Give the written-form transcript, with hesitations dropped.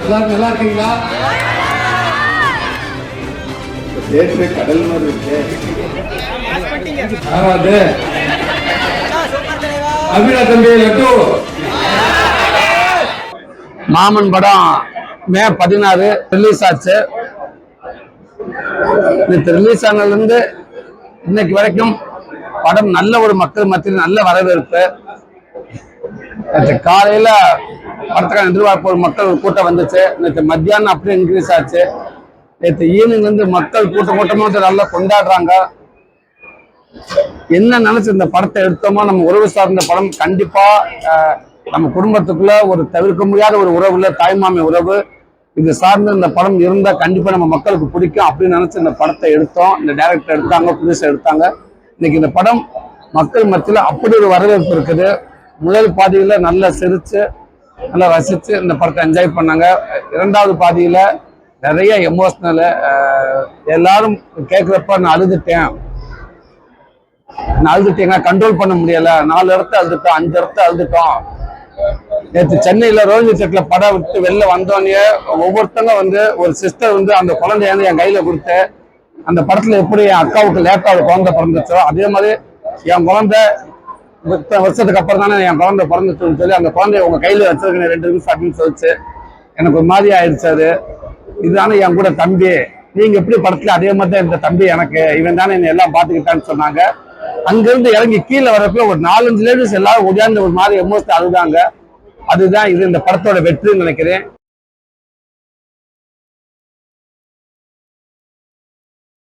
எல்லாரும் நல்லா இருக்கீங்களா? தேற்று கடல் மாதிரி இருக்கு. அபிலா தம்பி லட்டு. மாமன் படம் மே 16 ரிலீஸ் ஆச்சு. ரிலீஸ் ஆனதுல இருந்து இன்னைக்கு வரைக்கும் படம் நல்ல ஒரு மக்கள் மத்தியில் நல்ல வரவேற்பு. காலையில படத்துக்கான எதிர்பார்ப்பு ஒரு மக்கள் ஒரு கூட்டம் வந்துச்சு. நேற்று மத்தியானம் அப்படியே இன்க்ரீஸ் ஆச்சு. நேற்று ஈவினிங் வந்து மக்கள் கூட்டமா நல்லா கொண்டாடுறாங்க. என்ன நினைச்சு இந்த படத்தை எடுத்தோமோ, நம்ம உறவு சார்ந்த படம் கண்டிப்பா நம்ம குடும்பத்துக்குள்ள ஒரு தவிர்க்க முடியாத ஒரு உறவுல தாய்மாமி உறவு இது சார்ந்து இந்த படம் இருந்தா கண்டிப்பா நம்ம மக்களுக்கு பிடிக்கும் அப்படின்னு நினைச்சு இந்த படத்தை எடுத்தோம். இந்த டைரக்டர் எடுத்தாங்க, புதுசா எடுத்தாங்க. இன்னைக்கு இந்த படம் மக்கள் மத்தியில அப்படி ஒரு வரவேற்பு இருக்குது. முதல் பாதியில நல்லா சிரிச்சு நல்லா ரசிச்சு இந்த படத்தை என்ஜாய் பண்ணாங்க. இரண்டாவது பாதியில நிறைய எமோஷனல், எல்லாரும் கேட்கிறப்ப நான் அழுதுட்டேங்க, கண்ட்ரோல் பண்ண முடியல. 4 இடத்த அழுதுட்டோம், 5 இடத்த அழுதுட்டோம். நேற்று சென்னையில ரோஹிணி செட்ல படம் விட்டு வெளில வந்தோடனே ஒவ்வொருத்தங்க வந்து ஒரு சிஸ்டர் வந்து அந்த குழந்தைய வந்து என் கையில கொடுத்து, அந்த படத்துல எப்படி என் அக்காவுக்கு லேட்டா ஒரு குழந்தை பிறந்துச்சோ அதே மாதிரி என் குழந்தை வருஷத்துக்கு அப்புறம் தானே என் குழந்தை பிறந்துச்சுன்னு சொல்லி அந்த குழந்தைய உங்க கையில வச்சிருக்கேன் 2 நிமிஷம் அப்படின்னு சொல்லிச்சு. எனக்கு ஒரு மாதிரி ஆயிடுச்சு. அது இதுதானே என் கூட தம்பி, நீங்க எப்படி படத்துல அதே மாதிரி தான் இந்த தம்பி எனக்கு, இவன் தானே என்ன எல்லாம் பாத்துக்கிட்டான்னு சொன்னாங்க. அங்கிருந்து இறங்கி கீழே வரப்ப ஒரு 4-5 லேடிஸ் எல்லாரும் உடையாந்து ஒரு மாதிரி எமோஷனல் அழுதாங்க. அதுதான் இது இந்த படத்தோட வெற்றின்னு நினைக்கிறேன்.